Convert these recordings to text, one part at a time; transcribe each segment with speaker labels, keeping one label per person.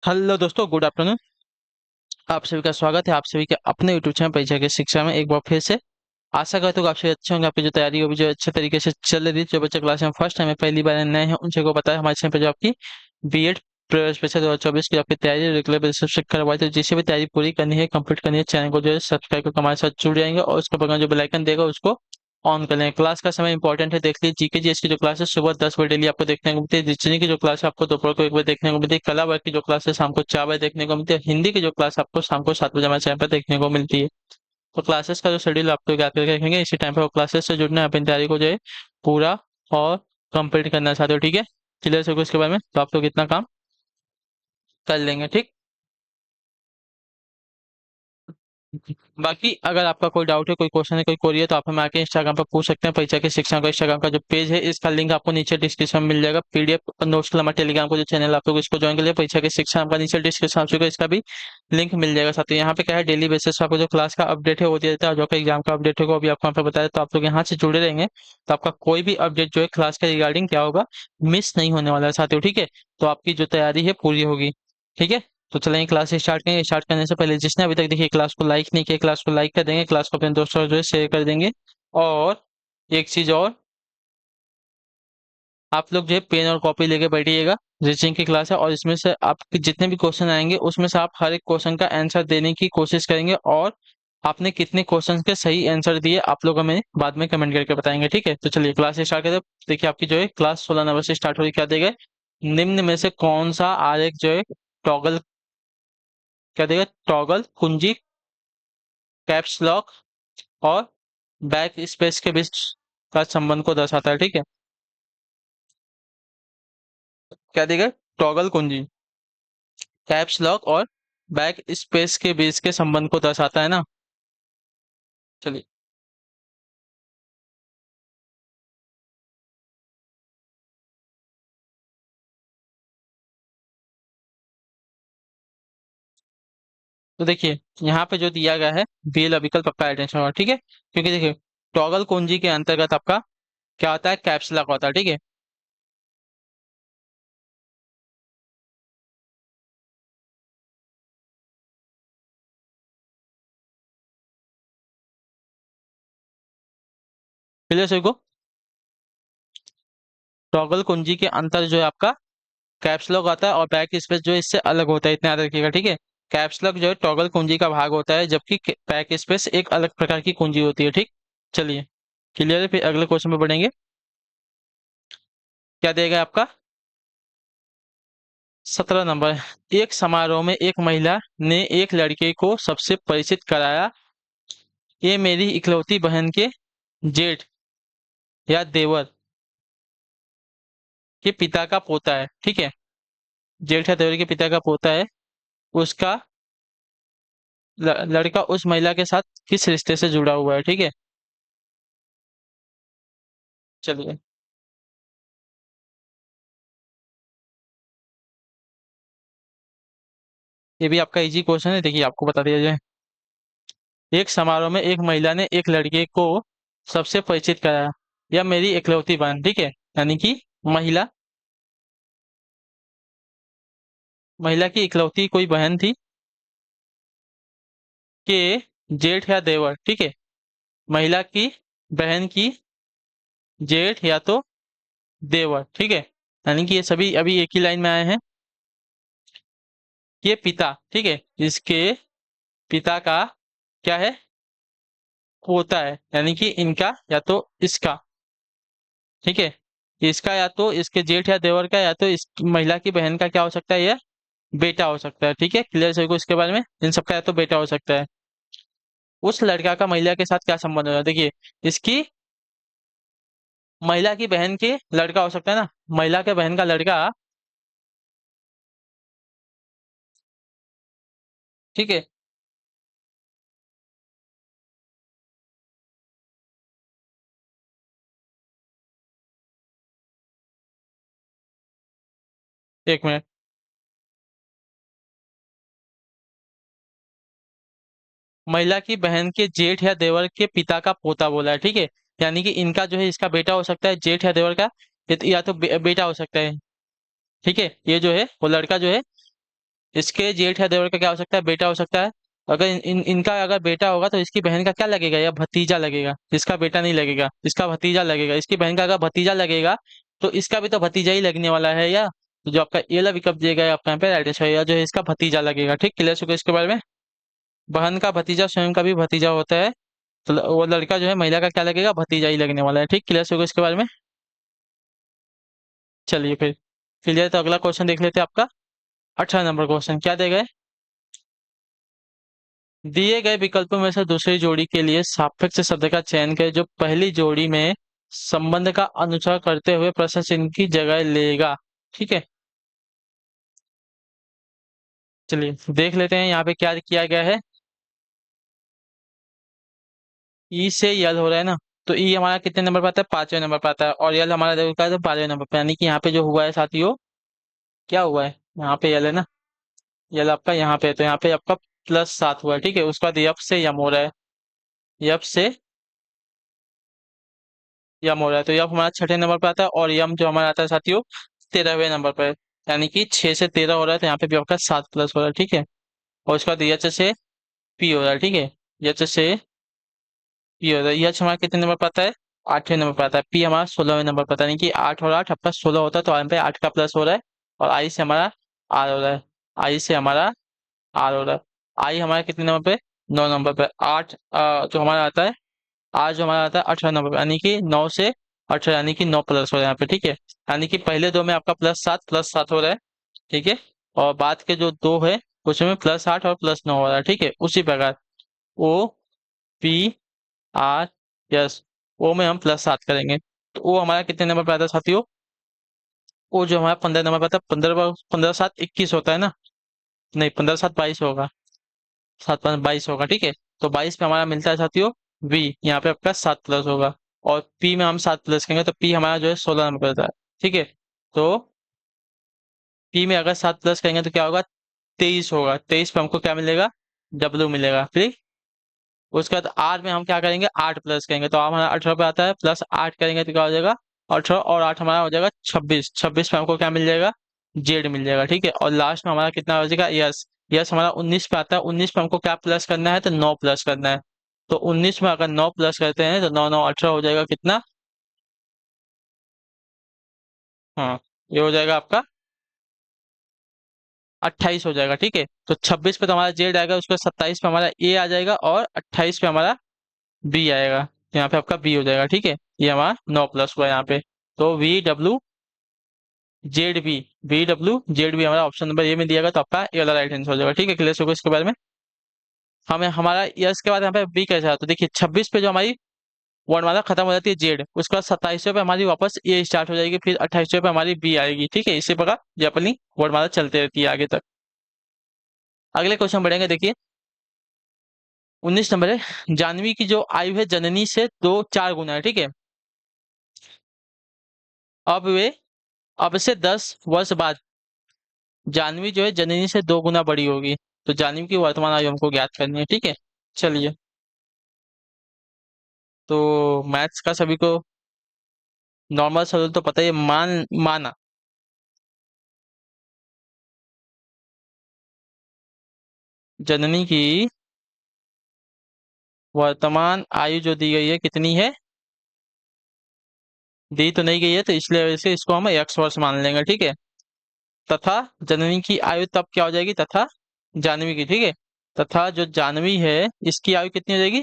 Speaker 1: Hello दोस्तों, good afternoon. आप सभी का स्वागत है आप सभी के अपने यूट्यूब चैनल परीक्षा की शिक्षा में एक बार फिर से। आशा करता हूँ कि आप सभी अच्छे होंगे। आपकी जो तैयारी होगी जो अच्छे तरीके से चल रही है। जो बच्चे क्लास में फर्स्ट टाइम है, पहली बार नए हैं, उन सबको पता है हमारे चैनल पर जो आपकी बीएड प्रवेश परीक्षा 2024 की आपकी तैयारी रेगुलर बेसिस से करवाई। तो जिसे भी तैयारी पूरी करनी है, कंप्लीट करनी है, चैनल को जो है सब्सक्राइब करके हमारे साथ जुड़ जाएंगे और उसके बगल में जो बेल आइकन देगा उसको ऑन कर लें। क्लास का समय इंपॉर्टेंट है, देख लीजिए। जीके जीएस की जो क्लास है सुबह 10 बजे डेली आपको देखने को मिलती है। रीजनिंग की जो क्लास है आपको दोपहर को 1 बजे देखने को मिलती है। कला वर्ग की जो क्लास है शाम को 4 बजे देखने को मिलती है। हिंदी की जो क्लास आपको शाम को 7 बजे हमारे चैनल पर देखने को मिलती है। तो क्लासेस का जो शेड्यूल आपको याद करके रखेंगे, इसी टाइम पे वो क्लासेस से जुड़ना है, अपनी तैयारी को जो है पूरा और कंप्लीट करना चाहते हो, ठीक है। क्लियर है इसके बारे में, तो आप लोग इतना काम कर लेंगे, ठीक। बाकी अगर आपका कोई डाउट है, कोई क्वेश्चन है, कोई क्वेरी है, तो आप हमें आके इंस्टाग्राम पर पूछ सकते हैं। परीक्षा के शिक्षा का इंस्टाग्राम का जो पेज है, इसका लिंक आपको नीचे डिस्क्रिप्शन में मिल जाएगा। पीडीएफ नोट्स के लिए हमारे टेलीग्राम को जो चैनल आप लोग इसको ज्वाइन कर लिए। परीक्षा के शिक्षा का नीचे डिस्क्रिप्शन आपको इसका भी लिंक मिल जाएगा। साथ ही यहाँ पे क्या है, डेली बेसिस पर आपको जो क्लास का अपडेट है वो दिया जाता है, और जो आपका एग्जाम का अपडेट होगा वो भी आपको यहाँ पे बताया। तो आप लोग यहाँ से जुड़े रहेंगे तो आपका कोई भी अपडेट जो है क्लास के रिगार्डिंग क्या होगा, मिस नहीं होने वाला है साथियों, ठीक है। तो आपकी जो तैयारी है पूरी होगी, ठीक है। तो चलेंगे क्लास स्टार्ट करेंगे। स्टार्ट करने से पहले जिसने अभी तक देखिए क्लास को लाइक नहीं किया, क्लास को लाइक कर देंगे, क्लास को अपने दोस्तों जो है शेयर कर देंगे। और एक चीज और, आप लोग जो है पेन और कॉपी लेके बैठिएगा। रीजनिंग की क्लास है और इसमें से आपके जितने भी क्वेश्चन आएंगे उसमें से आप हर एक क्वेश्चन का आंसर देने की कोशिश करेंगे। और आपने कितने क्वेश्चन के सही आंसर दिए आप लोग हमें बाद में कमेंट करके बताएंगे, ठीक है। तो चलिए क्लास स्टार्ट करें। देखिए आपकी जो है क्लास 16 नंबर से स्टार्ट हो रही। क्या देगा, निम्न में से कौन सा आरेख जो है टॉगल, क्या देगा, टॉगल कुंजी, कैप्स लॉक और बैक स्पेस के बीच का संबंध को दर्शाता है, ठीक है। क्या देगा, टॉगल कुंजी, कैप्स लॉक और बैक स्पेस के बीच के संबंध को दर्शाता है ना। चलिए, तो देखिए यहाँ पे जो दिया गया है बी वाला विकल्प आपका अटेंशन होगा, ठीक है। क्योंकि देखिए टॉगल कुंजी के अंतर्गत आपका क्या होता है, कैप्स लॉक होता है, ठीक है। क्लियर सभी को, टॉगल कुंजी के अंतर जो है आपका कैप्स लॉक आता है और बैक स्पेस जो है इससे अलग होता है, इतना याद रखिएगा, ठीक है। कैप्स लॉक जो है टॉगल कुंजी का भाग होता है, जबकि बैक स्पेस एक अलग प्रकार की कुंजी होती है, ठीक। चलिए क्लियर है, फिर अगले क्वेश्चन पे बढ़ेंगे। क्या देगा आपका 17 नंबर। एक समारोह में एक महिला ने एक लड़के को सबसे परिचित कराया। ये मेरी इकलौती बहन के जेठ या देवर के पिता का पोता है, ठीक है। जेठ या देवर के पिता का पोता है। उसका लड़का उस महिला के साथ किस रिश्ते से जुड़ा हुआ है, ठीक है। चलिए, ये भी आपका इजी क्वेश्चन है, देखिए आपको बता दिया जाए। एक समारोह में एक महिला ने एक लड़के को सबसे परिचित कराया। यह मेरी इकलौती बहन, ठीक है। यानी कि महिला महिला की इकलौती कोई बहन थी के जेठ या देवर, ठीक है। महिला की बहन की जेठ या तो देवर, ठीक है। यानी कि ये सभी अभी एक ही लाइन में आए हैं। ये पिता, ठीक है, इसके पिता का क्या है, पोता है। यानी कि इनका या तो इसका, ठीक है। इसका या तो इसके जेठ या देवर का या तो इस महिला की बहन का क्या हो सकता है, यह बेटा हो सकता है, ठीक है। क्लियर सभी को इसके बारे में, इन सबका या तो बेटा हो सकता है। उस लड़का का महिला के साथ क्या संबंध होगा, देखिए इसकी महिला की बहन के लड़का हो सकता है ना, महिला के बहन का लड़का, ठीक है। एक मिनट, महिला की बहन के जेठ या देवर के पिता का पोता बोला है, ठीक है। यानी कि इनका जो है इसका बेटा हो सकता है, जेठ या देवर का या तो बेटा हो सकता है, ठीक है। ये जो है वो लड़का जो है इसके जेठ या देवर का क्या हो सकता है, बेटा हो सकता है। अगर इनका अगर बेटा होगा तो इसकी बहन का क्या लगेगा, या भतीजा लगेगा। इसका बेटा नहीं लगेगा, इसका भतीजा लगेगा। इसकी बहन का अगर भतीजा लगेगा तो इसका भी तो भतीजा ही लगने वाला है, या तो जो आपका ये वाला विकल्प दिया गया है आपका यहाँ पे राइट आंसर, या जो है इसका भतीजा लगेगा। ठीक, क्लियर हो गया इसके बारे में। बहन का भतीजा स्वयं का भी भतीजा होता है, तो वो लड़का जो है महिला का क्या लगेगा, भतीजा ही लगने वाला है। ठीक, क्लियर हो गया इसके बारे में। चलिए फिर क्लियर, तो अगला क्वेश्चन देख लेते हैं आपका। 18 नंबर क्वेश्चन क्या देगा। दिए गए विकल्पों में से दूसरी जोड़ी के लिए सापेक्ष शब्द का चयन करें जो पहली जोड़ी में संबंध का अनुसरण करते हुए प्रश्न चिन्ह की जगह लेगा। ठीक है, चलिए देख लेते हैं यहाँ पे क्या किया गया है। ई से यल हो रहा है ना, तो ई हमारा कितने नंबर पर आता है, 5वें नंबर पर आता है, और यल हमारा देखो क्या है, 12वें नंबर पर। यानी कि यहाँ पे जो हुआ है साथियों, क्या हुआ है, यहाँ पे यल है ना, यल आपका यहाँ पे है, तो यहाँ पे आपका +7 हुआ है। ठीक है, उसके बाद यप से यम हो रहा है, यप से यम हो रहा है, तो यम हमारा 6ठे नंबर पर आता है, और यम जो हमारा आता है साथियों 13वें नंबर पर। यानी कि 6 से 13 हो रहा है, तो यहाँ पे भी आपका 7+ हो रहा है। ठीक है, और उसके बाद यच से पी हो रहा है। ठीक है, यच से पी हो रहा है। यच हमारा कितने नंबर पर आता है, 8वें नंबर पर आता है। पी हमारा 16वें नंबर पर आता है, यानी कि 8 और 8 आपका 16 होता है, तो यहाँ पे 8 का प्लस हो रहा है। और आई से हमारा आर हो रहा है, आई से हमारा आर हो रहा है। आई हमारा कितने नंबर पे, 9 नंबर पे। आठ जो हमारा आता है, आज जो हमारा आता है 18 नंबर पे, यानी कि 9 से 18, यानी कि 9+ हो रहा है यहाँ पे। ठीक है, यानी कि पहले दो में आपका +7 हो रहा है। ठीक है, और बाद के जो दो है उसमें +8 और +9 हो रहा है। ठीक है, उसी प्रकार ओ पी आर यस, ओ में हम +7 करेंगे, तो ओ हमारा कितने नंबर पे आता है साथियों, ओ जो हमारा 15 नंबर पे आता है। 15 15 7 21 होता है ना, नहीं 15 7 22 होगा, 7 5 22 होगा। ठीक है, तो 22 पे हमारा मिलता है साथियों वी, यहाँ पे आपका 7+ होगा। और पी में हम 7+ करेंगे, तो पी हमारा जो है 16 नंबर पे आता है। ठीक है, तो पी में अगर 7+ करेंगे तो क्या होगा, 23 होगा। 23 पे हमको क्या मिलेगा, डब्ल्यू मिलेगा। ठीक, उसके बाद आर में हम क्या करेंगे, 8+ करेंगे, तो हमारा 18 पे आता है, +8 करेंगे तो क्या हो जाएगा, 18 और 8 हमारा हो जाएगा 26। 26 पे हमको क्या मिल जाएगा, जेड मिल जाएगा। ठीक है, और लास्ट में हमारा कितना हो जाएगा, यस। यस हमारा 19 पे आता है। 19 पे हमको क्या प्लस करना है, तो 9+ करना है। तो 19 में अगर 9+ करते हैं तो 9 9 18 हो जाएगा कितना, हाँ ये हो जाएगा आपका 28 हो जाएगा। ठीक है, तो 26 पे तो हमारा जेड आएगा, उसके बाद 27 पे हमारा ए आ जाएगा, और 28 पे हमारा बी आएगा, तो यहाँ पे आपका बी हो जाएगा। ठीक है, ये हमारा 9+ हुआ यहाँ पे। तो वी डब्ल्यू जेड बी हमारा ऑप्शन नंबर ए में दिया गया, तो आपका ये वाला राइट आंसर हो जाएगा। ठीक है, क्लियर होगा इसके बारे में। हमें हमारा यस के बाद यहाँ पे बी कैसे आता है, तो देखिए 26 पे जो हमारी वर्णमाला खत्म हो जाती है जेड, उसके बाद 27वें पे हमारी वापस ए स्टार्ट हो जाएगी, फिर 28वें पे हमारी बी आएगी। ठीक है, इसी प्रकार ये अपनी वर्णमाला चलती रहती है आगे तक। अगले क्वेश्चन बढ़ेंगे, देखिए 19 नंबर है, जानवी की जो आयु है जननी से 4 गुना है। ठीक है, अब वे अब से 10 वर्ष बाद जानवी जो है जननी से 2 गुना बड़ी होगी, तो जानवी की वर्तमान आयु हमको ज्ञात करनी है। ठीक है, चलिए, तो मैथ्स का सभी को नॉर्मल सरल तो पता ही है, माना जननी की वर्तमान आयु जो दी गई है कितनी है, दी तो नहीं गई है, तो इसलिए वजह से इसको हम x वर्ष मान लेंगे। ठीक है, तथा जननी की आयु तब क्या हो जाएगी, तथा जानवी की। ठीक है, तथा जो जानवी है इसकी आयु कितनी हो जाएगी,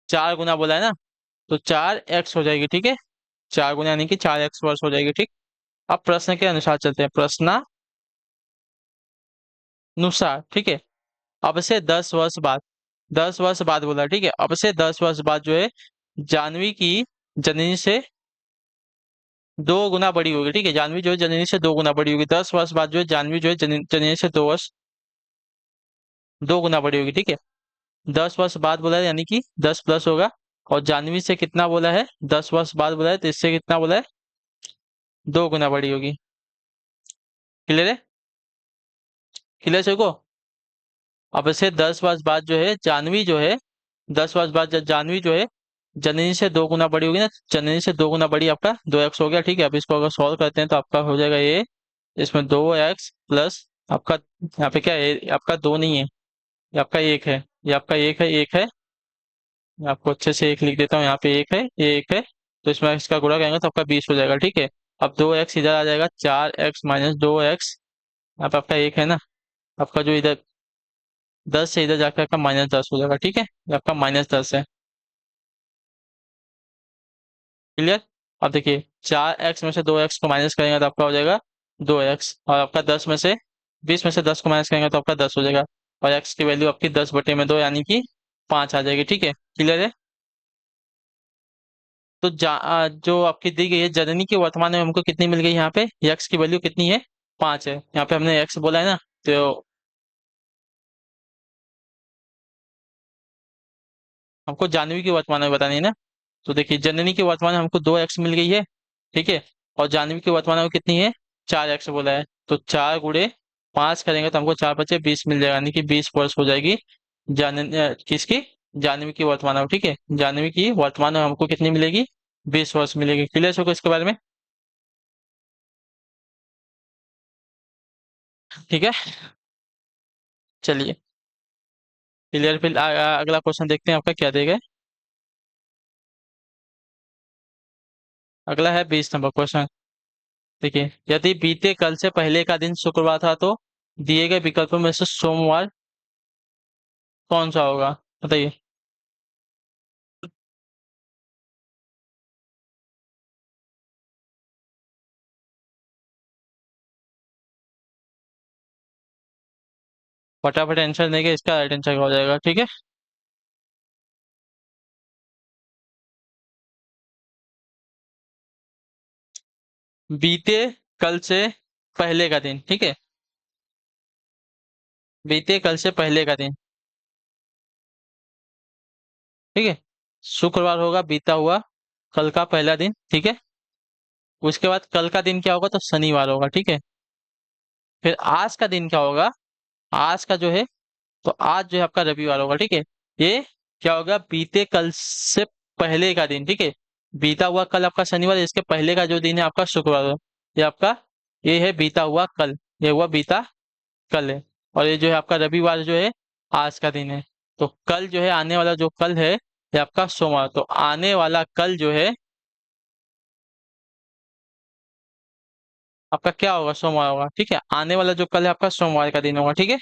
Speaker 1: 4 गुना बोला है ना, तो 4x हो जाएगी। ठीक है, 4 गुना यानी कि 4x वर्ष हो जाएगी। ठीक, अब प्रश्न के अनुसार चलते हैं, प्रश्नानुसार। ठीक है, अब से 10 वर्ष बाद, 10 वर्ष बाद बोला। ठीक है, अब से 10 वर्ष बाद जो है जानवी की जननी से 2 गुना बड़ी होगी। ठीक है, जानवी जो है जननी से 2 गुना बड़ी होगी। 10 वर्ष बाद जो है जानवी जो है जननी से 2 गुना बड़ी होगी। ठीक है, 10 वर्ष बाद बोला है, यानी कि 10+ होगा, और जानवी से कितना बोला है, 10 वर्ष बाद बोला है, तो इससे कितना बोला है, 2 गुना बड़ी होगी। क्लियर है, क्लियर है को। अब से 10 वर्ष बाद जो है जानवी जो है, 10 वर्ष बाद जब जानवी जो है जननी से दो गुना बड़ी होगी ना, जननी से दो गुना बड़ी आपका 2x हो गया, ठीक है। अब इसको अगर सॉल्व करते हैं तो आपका हो जाएगा ये, इसमें 2x प्लस आपका, यहाँ पे क्या है, आपका दो नहीं है, ये आपका एक है, ये आपका एक है, एक है। मैं आपको अच्छे से एक लिख देता हूँ, यहाँ पे एक है, ये एक है। तो इसमें इसका गुणा करेंगे तो आपका 20 हो जाएगा, ठीक है। अब 2x इधर आ जाएगा, 4x माइनस 2x, यहाँ पे आपका एक है ना, आपका जो इधर 10 से इधर जाकर आपका -10 हो जाएगा, ठीक है। ये आपका -10 है। क्लियर। अब देखिए, 4x में से 2x को माइनस करेंगे तो आपका हो जाएगा 2x, और आपका 10 में से 20 में से 10 को माइनस करेंगे तो आपका 10 हो जाएगा। और x की वैल्यू आपकी 10/2 यानी कि 5 आ जाएगी, ठीक है। क्लियर है। तो जो आपकी दी गई है जननी की वर्तमान में हमको कितनी मिल गई, यहाँ पे x की वैल्यू कितनी है, 5 है। यहाँ पे हमने x बोला है ना, तो हमको जानवी की वर्तमान में बतानी है ना। तो देखिए, जननी की वर्तमान में हमको 2x मिल गई है, ठीक है। और जानवी की वर्तमान में कितनी है, 4x बोला है। तो 4 गुणे 5 करेंगे तो हमको 4×5 = 20 मिल जाएगा, यानी कि 20 वर्ष हो जाएगी किसकी, जानवी की वर्तमान में, ठीक है। जानवी की वर्तमान में हमको कितनी मिलेगी, 20 वर्ष मिलेगी। क्लियर होगा इसके बारे में, ठीक है। चलिए, क्लियर। फिर अगला क्वेश्चन देखते हैं आपका क्या देगा। अगला है 20 नंबर क्वेश्चन। देखिए, यदि बीते कल से पहले का दिन शुक्रवार था तो दिए गए विकल्पों में से सोमवार कौन सा होगा, बताइए। फटाफट आंसर देंगे, इसका राइट आंसर हो जाएगा, ठीक है। बीते कल से पहले का दिन, ठीक है। बीते कल से पहले का दिन, ठीक है। शुक्रवार होगा बीता हुआ कल का पहला दिन, ठीक है। उसके बाद कल का दिन क्या होगा, तो शनिवार होगा, ठीक है। फिर आज का दिन क्या होगा, आज का जो है, तो आज जो है आपका रविवार होगा, ठीक है। ये क्या होगा, बीते कल से पहले का दिन, ठीक है। बीता हुआ कल आपका शनिवार है, इसके पहले का जो दिन है आपका शुक्रवार है। ये आपका, ये है बीता हुआ कल, ये हुआ बीता कल है। और ये जो है आपका रविवार जो है आज का दिन है। तो कल जो है, आने वाला जो कल है, ये आपका सोमवार। तो आने वाला कल जो है आपका क्या होगा, सोमवार होगा, ठीक है। आने वाला जो कल है आपका सोमवार का दिन होगा, ठीक है।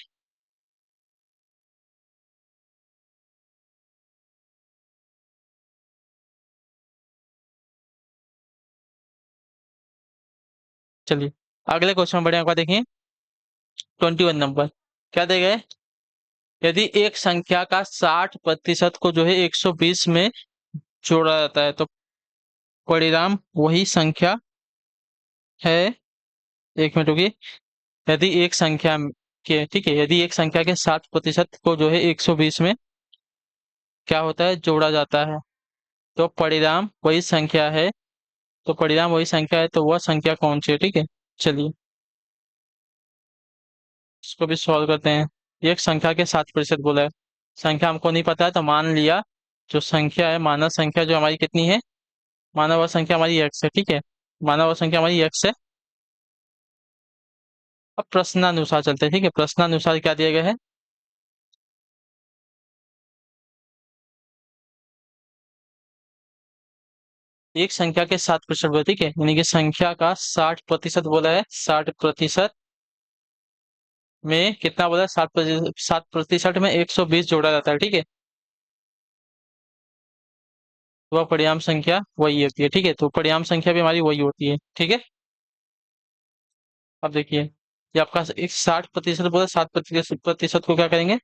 Speaker 1: चलिए, अगले क्वेश्चन बढ़िया आपका देखिए। 21 नंबर क्या देगा है? यदि एक संख्या का 60% को जो है 120 में जोड़ा जाता है तो परिणाम वही संख्या है। एक मिनट रुकिए। यदि एक संख्या के, ठीक है, यदि एक संख्या के 60% को जो है 120 में क्या होता है, जोड़ा जाता है, तो परिणाम वही संख्या है। तो परिणाम वही संख्या है, तो वह संख्या कौन सी है, ठीक है। चलिए, इसको भी सॉल्व करते हैं। एक संख्या के 60% बोला है, संख्या हमको नहीं पता है, तो मान लिया जो संख्या है, मानव संख्या जो हमारी कितनी है, मानव संख्या हमारी एक्स है, ठीक है। मानव संख्या हमारी एक्स है। अब प्रश्नानुसार चलते हैं, ठीक है। प्रश्नानुसार क्या दिया गया है, एक संख्या के 60% बोला, ठीक है, यानी कि संख्या का 60% बोला है। 60% में कितना बोला है, 60%, 60% में 120 जोड़ा जाता है, ठीक है। तो वह परिणाम संख्या वही होती है, ठीक है। तो परिणाम संख्या भी हमारी वही होती है, ठीक है। अब देखिए, ये आपका एक 60% बोला, 60% को क्या करेंगे,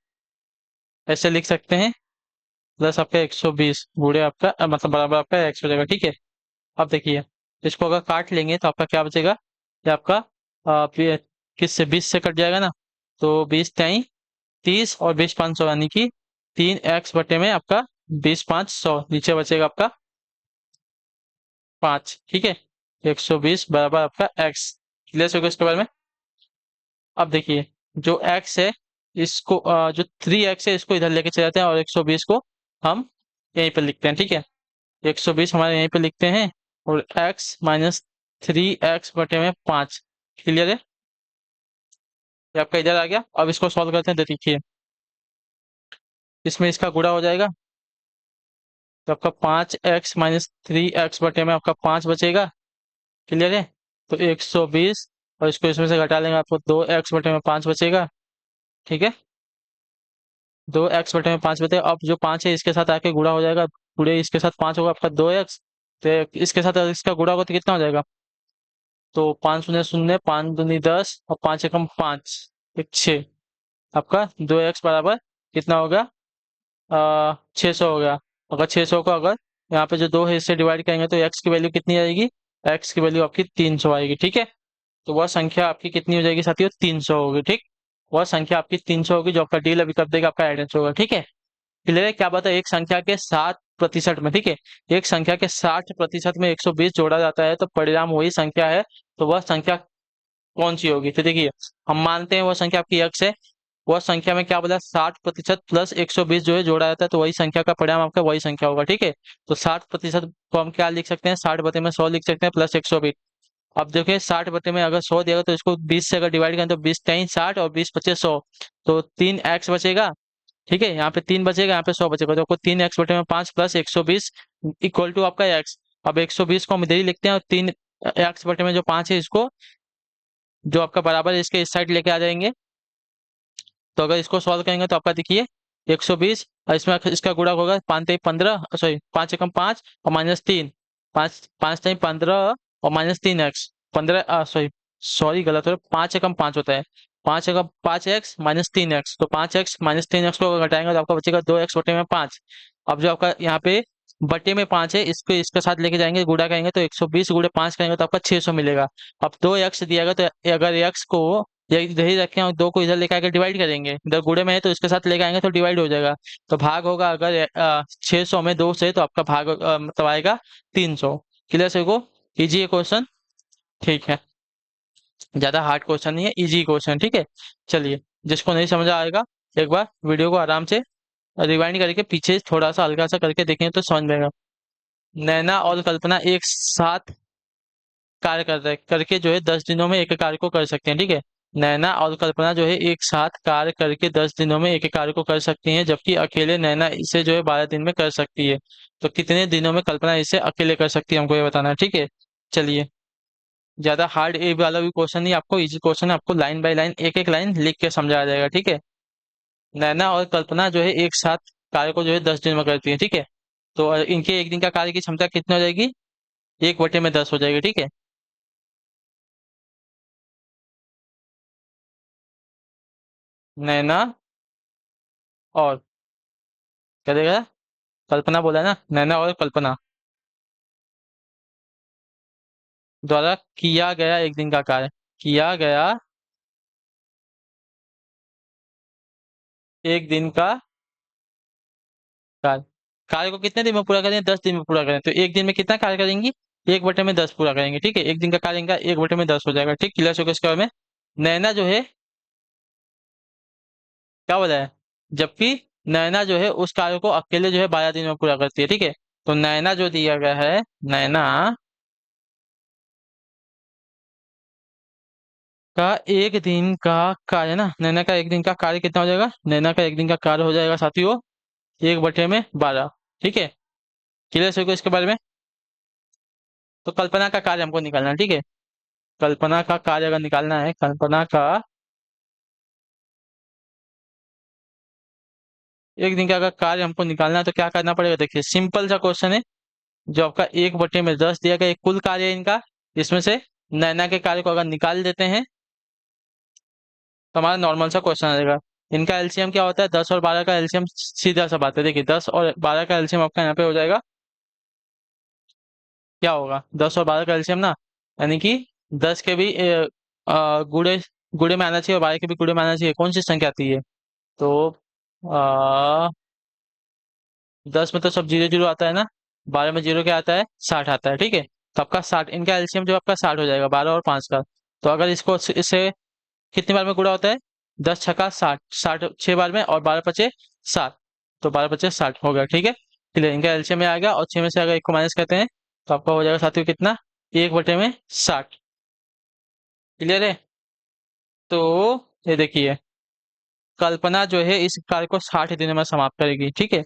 Speaker 1: ऐसे लिख सकते हैं, प्लस आपका 120 बूढ़े आपका मतलब बराबर आपका एक्स हो जाएगा, ठीक है। अब देखिए, इसको अगर काट लेंगे तो आपका क्या बचेगा, ये आपका किस से 20 से कट जाएगा ना। तो 20×3 = 30 और 20×5 यानी कि 3x/, में आपका 20×5 = 100, नीचे बचेगा आपका 5, ठीक है। 120 बराबर आपका एक्स। क्लियर होगा इसके बारे में। अब देखिए, जो x है, इसको जो 3x है इसको इधर लेके चले जाते हैं और 120 को हम यहीं पर लिखते हैं, ठीक है। 120 हमारे यहीं पे लिखते हैं, और x माइनस 3x बटे में 5। क्लियर है? ये आपका इधर आ गया। अब इसको सॉल्व करते हैं, तो देखिए इसमें इसका गुणा हो जाएगा, तो आपका 5x माइनस 3x बटे में आपका 5 बचेगा। क्लियर है? तो 120, और इसको इसमें से घटा लेंगे, आपको 2x बटे में 5 बचेगा। ठीक है, 2x बटे में 5 बचेगा। अब जो 5 है इसके साथ आके गुणा हो जाएगा, गुणे इसके साथ 5 होगा आपका 2x, तो इसके साथ अगर इसका गुणा होगा तो कितना हो जाएगा? तो 5 शून्य शून्य, 5 दूनी 10, और 5 एकम 5, एक 6। आपका 2x बराबर कितना होगा? 600 हो गया। अगर 600 को अगर यहाँ पे जो दो है इससे डिवाइड करेंगे तो x की वैल्यू कितनी आएगी? x की वैल्यू आपकी 300 आएगी। ठीक है, तो वह संख्या आपकी कितनी हो जाएगी साथियों? 300 होगी। ठीक, वह संख्या आपकी 300 होगी, जो आपका डील अभी कर देगा, आपका एडेंस होगा। ठीक है, क्लियर है? क्या बात है? एक संख्या के 60% में, ठीक है, एक संख्या के 60% में 120 जोड़ा जाता है तो परिणाम वही संख्या है, तो वह संख्या कौन सी होगी? तो देखिए, हम मानते हैं वह संख्या आपकी x है, वह संख्या में क्या बोला? 60% प्लस 120 जो है जोड़ा जाता है, तो वही संख्या का परिणाम आपका वही संख्या होगा। ठीक है, तो 60% को हम क्या लिख सकते हैं? 60/100 लिख सकते हैं, प्लस 120। अब देखिए 60 में अगर 100 दिया तो इसको 20 से अगर डिवाइड करें तो 20×3 = 60, और 20×5 = 100, तो 3x बचेगा। ठीक है, यहाँ पे 3 बचेगा, यहाँ पे 100 बचेगा, तो आपको 3x/5 प्लस 120 इक्वल टू आपका x। अब 120 को हम इधर ही लिखते हैं, और 3x/5 है इसको, जो आपका बराबर है, इसके इस साइड लेके आ जाएंगे। तो अगर इसको सॉल्व करेंगे तो आपका देखिए 120, और इसमें इसका गुणा होगा 5×3 = 15, सॉरी 5 एकम 5 और -3, 5×3 = 15 और -3x 15, सॉरी सॉरी गलत हो रहा है, 5 एकम 5 होता है, 5 एकम 5x -3x, तो 5x -3x को अगर घटाएंगे तो आपका बचेगा 2x/5। अब जो आपका यहाँ पे बटे में 5 है, इसको इसके साथ लेके जाएंगे, गुणा करेंगे तो 120 × 5 करेंगे तो आपका 600 मिलेगा। अब 2x दिया गया, तो अगर x को या इधर ही रखें और 2 को इधर लेके आके डिवाइड करेंगे, इधर गुणे में है तो इसके साथ लेके आएंगे तो डिवाइड हो जाएगा, तो भाग होगा अगर 600 में 2 से, तो आपका भाग मतलब आएगा 300। क्लियर से को? इजी है क्वेश्चन। ठीक है, ज्यादा हार्ड क्वेश्चन नहीं है, इजी क्वेश्चन। ठीक है, चलिए, जिसको नहीं समझ आएगा एक बार वीडियो को आराम से रिवाइंड करके पीछे थोड़ा सा हल्का सा करके देखें तो समझ में आएगा। नैना और कल्पना एक साथ कार्य कर रहे करके जो है 10 दिनों में एक कार्य को कर सकते हैं। ठीक है, नैना और कल्पना जो है एक साथ कार्य करके 10 दिनों में एक कार्य को कर सकती हैं, जबकि अकेले नैना इसे जो है 12 दिन में कर सकती है। तो कितने दिनों में कल्पना इसे अकेले कर सकती है, हमको ये बताना है। ठीक है, चलिए, ज्यादा हार्ड ए वाला भी क्वेश्चन नहीं, आपको इजी क्वेश्चन है, आपको लाइन बाय लाइन एक एक लाइन लिख के समझाया जाएगा। ठीक है, नैना और कल्पना जो है एक साथ कार्य को जो है 10 दिन में करती है। ठीक है, तो इनके एक दिन का कार्य की क्षमता कितनी हो जाएगी? 1/10 हो जाएगी। ठीक है, नैना और क्या देगा? कल्पना बोला है ना, नैना और कल्पना द्वारा किया गया एक दिन का कार्य, किया गया एक दिन का कार्य, कार्य को कितने दिन में पूरा करें? 10 दिन में पूरा करें, तो एक दिन में कितना कार्य करेंगी? 1/10 पूरा करेंगे। ठीक है, एक दिन का कार्य इनका 1/10 हो जाएगा। ठीक, क्लियर हो गया इसके बारे में? नैना जो है क्या बोला है? जबकि नैना जो है उस कार्य को अकेले जो है 12 दिन में पूरा करती है। ठीक है, तो नैना जो दिया गया है, नैना का एक दिन का कार्य ना, नैना का एक दिन का कार्य कितना हो जाएगा? नैना का एक दिन का कार्य हो जाएगा साथियों 1/12। ठीक है, क्लियर हो गया इसके बारे में? तो कल्पना का कार्य हमको निकालना है। ठीक है, कल्पना का कार्य अगर निकालना है, कल्पना का एक दिन का अगर कार्य हमको निकालना है तो क्या करना पड़ेगा? देखिए सिंपल सा क्वेश्चन है, जो आपका 1/10 दिया गया, एक कुल कार्य है इनका, इसमें से नैना के कार्य को अगर निकाल देते हैं तो हमारा नॉर्मल सा क्वेश्चन आ जाएगा। इनका एलसीएम क्या होता है? 10 और 12 का एलसीएम सीधा सा बात है। देखिए 10 और 12 का एलसीएम आपका यहाँ पे हो जाएगा, क्या होगा? 10 और 12 का एलसीएम ना, यानी कि 10 के भी गुड़े गुड़े में आना चाहिए, और 12 के भी गुड़े में आना चाहिए। कौन सी संख्या आती है? तो आ, 10 में तो सब 0 0 आता है ना, 12 में 0 क्या आता है? 60 आता है। ठीक है, तो आपका 60, इनका एलसीएम जो आपका 60 हो जाएगा, 12 और 5 का। तो अगर इसको इससे कितनी बार में गुणा होता है? 10×6 = 60, 60 6 बार में, और 12×5 = 60, तो 12×5 = 60 हो गया। ठीक है, क्लियर, इनका एलसीएम में आ गया और 6 में से अगर 1 को माइनस करते हैं तो आपका हो जाएगा साथियों कितना, 1/60। क्लियर है। तो ये देखिए, कल्पना जो है इस कार्य को 60 दिनों में समाप्त करेगी, ठीक है।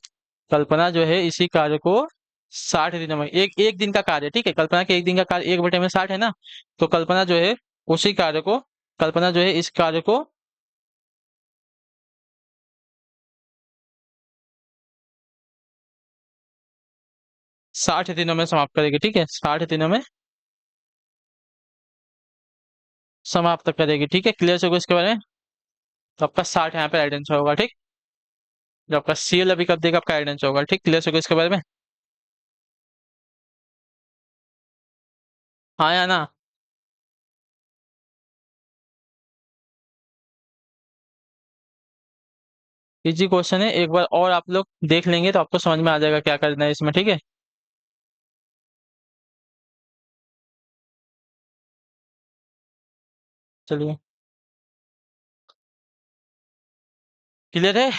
Speaker 1: कल्पना जो है इसी कार्य को 60 दिनों में, एक एक दिन का कार्य है, ठीक है। कल्पना के एक दिन का कार्य 1/60 है ना, तो कल्पना जो है उसी कार्य को, कल्पना जो है इस कार्य को 60 दिनों में समाप्त करेगी, ठीक है। 60 दिनों में समाप्त करेगी, ठीक है। क्लियर होगा इसके बारे में। तो आपका 60 यहाँ पे राइट आंसर होगा, ठीक। जो आपका सीएल अभी कब देगा, आपका राइट आंसर होगा, ठीक। क्लियर होगा इसके बारे में। हाँ या ना। इजी क्वेश्चन है, एक बार और आप लोग देख लेंगे तो आपको समझ में आ जाएगा क्या करना है इसमें, ठीक है। चलिए, क्लियर है।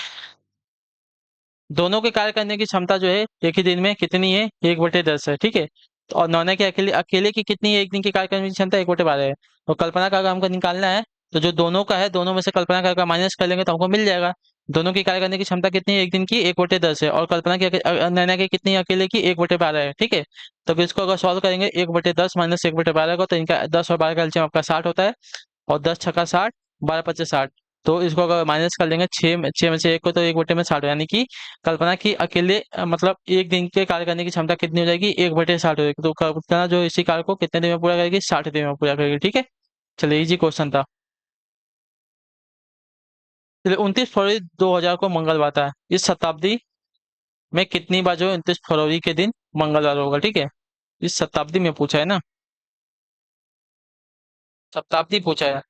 Speaker 1: दोनों के कार्य करने की क्षमता जो है एक ही दिन में कितनी है, 1/10 है, ठीक है। तो और नौने के अकेले अकेले की कितनी है एक दिन की कार्य करने की क्षमता, 1/12 है। तो कल्पना का अगर हमको निकालना है तो जो दोनों का है, दोनों में से कल्पना का अगर माइनस कर लेंगे तो हमको मिल जाएगा। दोनों की कार्य करने की क्षमता कितनी है एक दिन की, 1/10 है। और कल्पना की नैना की कितनी है अकेले की, 1/12 है, ठीक है। तो फिर इसको अगर सॉल्व करेंगे, 1/10 माइनस 1/12 को, तो इनका 10 और 12 का एलसीएम आपका 60 होता है। और 10 छक्का 60, 12 पच्चे 60। तो इसको अगर माइनस कर लेंगे, छः में से एक को, तो 1/60, यानी कि कल्पना की अकेले मतलब एक दिन के कार्य करने की क्षमता कितनी हो जाएगी, 1/60 हो जाएगी। तो कल्पना जो इसी कार्य को कितने दिन में पूरा करेगी, 60 दिन में पूरा करेगी, ठीक है। चलिए, इजी क्वेश्चन था। चलिए, 29 फरवरी 2000 को मंगलवार था। इस शताब्दी में कितनी बार जो 29 फरवरी के दिन मंगलवार होगा, ठीक है। इस शताब्दी में पूछा है ना, शताब्दी पूछा है।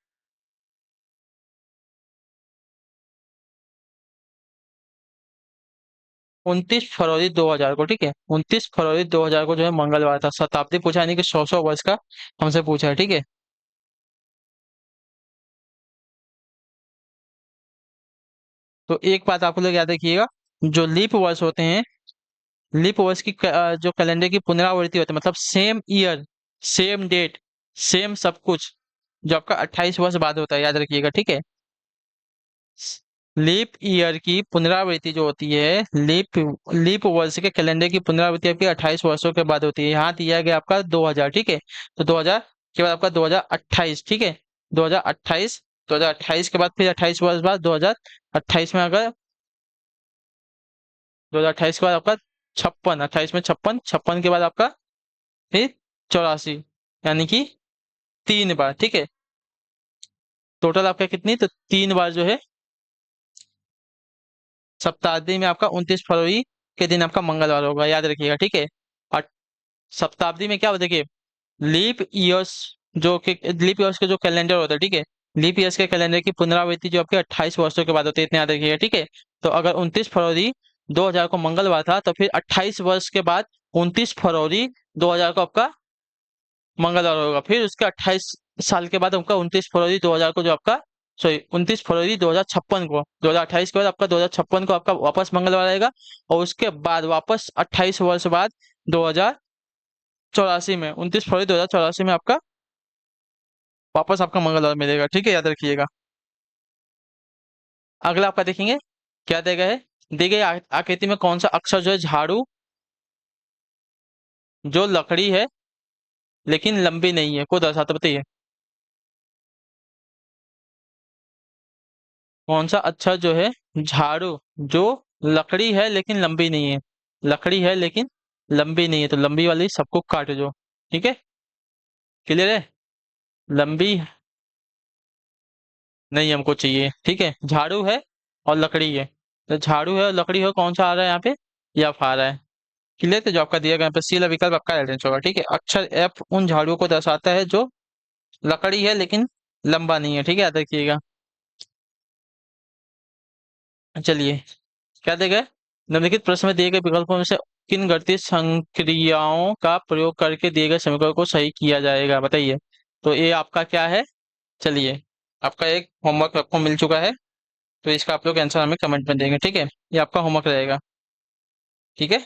Speaker 1: 29 फरवरी 2000 को, ठीक है। 29 फरवरी 2000 को जो है मंगलवार था। शताब्दी पूछा यानी कि 100 वर्ष का हमसे पूछा है, ठीक है। तो एक बात आप लोग याद रखिएगा, जो लीप वर्ष होते हैं, लीप वर्ष की जो कैलेंडर की पुनरावृत्ति होती है, मतलब same year, same date, same सब कुछ, जो आपका 28 वर्ष बाद होता है, याद रखिएगा, ठीक है। लीप ईयर की पुनरावृत्ति जो होती है, लीप लीप वर्ष के कैलेंडर की पुनरावृत्ति आपकी 28 वर्षों के बाद होती है। यहाँ दिया गया आपका 2000, ठीक है। तो 2000 के बाद आपका 2028, ठीक है। 2028, 2028 के बाद फिर 28 वर्ष बाद 2028 में, अगर 2028 के बाद आपका 56, 28 में 56, 56 के बाद आपका फिर 84, यानी कि 3 बार, ठीक है। टोटल आपका कितनी, तो 3 बार जो है शताब्दी में आपका 29 फरवरी के दिन आपका मंगलवार होगा, याद रखिएगा, ठीक है। और शताब्दी में क्या होता है, देखिए, लीप ईयर्स, जो कि लीप ईयर्स के जो कैलेंडर होता है, ठीक है। लीप ईयर्स के कैलेंडर की पुनरावृत्ति जो आपके 28 वर्षों के बाद होती है, इतने याद रखिएगा, ठीक है। तो अगर 29 फरवरी 2000 को मंगलवार था, तो फिर 28 वर्ष के बाद 29 फरवरी 2000 को आपका मंगलवार होगा। फिर उसके 28 साल के बाद आपका 29 फरवरी 2000 को जो आपका, सॉरी, 29 फरवरी 2056 को, 2028 के बाद आपका 2056 को आपका वापस मंगलवार आएगा। और उसके बाद वापस 28 वर्ष बाद 2084 में, 29 फरवरी 2084 में आपका वापस आपका मंगलवार मिलेगा, ठीक है, याद रखिएगा। अगला आपका देखेंगे, क्या देगा है, दी गई आकृति में कौन सा अक्षर जो है झाड़ू, जो लकड़ी है लेकिन लंबी नहीं है, को दर्शाता, बताइए। कौन सा अक्षर जो है झाड़ू, जो लकड़ी है लेकिन लंबी नहीं है, लकड़ी है लेकिन लंबी नहीं है, तो लंबी वाली सबको काट दो, ठीक है। क्लियर है। लंबी नहीं हमको चाहिए, ठीक है। झाड़ू है और लकड़ी है, तो झाड़ू है और लकड़ी है, कौन सा आ रहा है यहाँ पे, एफ आ रहा है। क्लियर। तो जो आपका दिया गया यहाँ पे सी वाला विकल्प आपका एल्डेंस होगा, ठीक है। अक्षर एफ उन झाड़ुओं को दर्शाता है जो लकड़ी है लेकिन लंबा नहीं है, ठीक है, याद रखिएगा। चलिए, क्या देगा, निम्नलिखित प्रश्न में दिए गए विकल्पों में से किन गणितीय संक्रियाओं का प्रयोग करके दिए गए समीकरण को सही किया जाएगा, बताइए। तो ये आपका क्या है, चलिए, आपका एक होमवर्क आपको मिल चुका है। तो इसका आप लोग आंसर हमें कमेंट में देंगे, ठीक है। ये आपका होमवर्क रहेगा, ठीक है।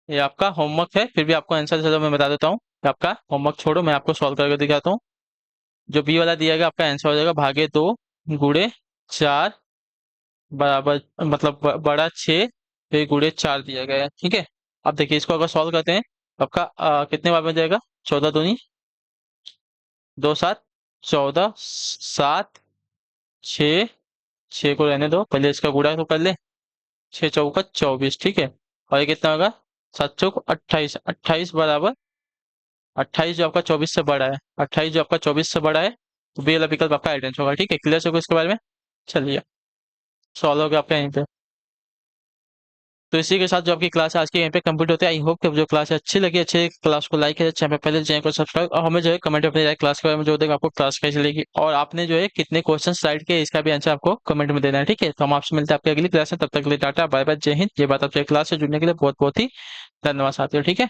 Speaker 1: ये आपका होमवर्क है, फिर भी आपको आंसर चलो मैं बता देता हूँ। ये आपका होमवर्क छोड़ो, मैं आपको सॉल्व करके दिखाता हूँ। जो बी वाला दिया गया आपका आंसर हो जाएगा भागे 2 गुड़े 4 बराबर मतलब बड़ा 6 फिर गुड़े 4 दिया गया है, ठीक है। अब देखिए इसको अगर सॉल्व करते हैं तो आपका कितने बार में जाएगा, 14 दूनी 2 7 14 7 6, 6 को रहने दो, पहले इसका गुणा तो कर ले। 6 चौका 24, ठीक है। और ये कितना होगा, 7 चौक 28, 28 बराबर 28 जो आपका 24 से बड़ा है, 28 जो आपका 24 से बड़ा है, तो बी वाला विकल्प आपका राइट आंसर होगा, ठीक है। क्लियर से इसके बारे में, चलिए सॉल्व हो गया आपका यहीं पे। तो इसी के साथ जो आपकी क्लास है आज की यहीं पे कंप्लीट होती है। आई होप कि जो क्लास है अच्छी लगी, अच्छे क्लास को लाइक है, चैनल पे पहले चैनल को सब्सक्राइब, और हमें जो है कमेंट अपनी क्लास के बारे में जो देगा आपको क्लास कैसी लगी, और आपने जो है कितने क्वेश्चन राइट किए इसका भी आंसर आपको कमेंट में देना है, ठीक है। तो हम आपसे मिलते हैं आपकी अगली क्लास में, तब तक के लिए टाटा बाय बाय जय हिंद। ये बात आपसे क्लास से जुड़ने के लिए बहुत बहुत ही धन्यवाद साथियों, ठीक है।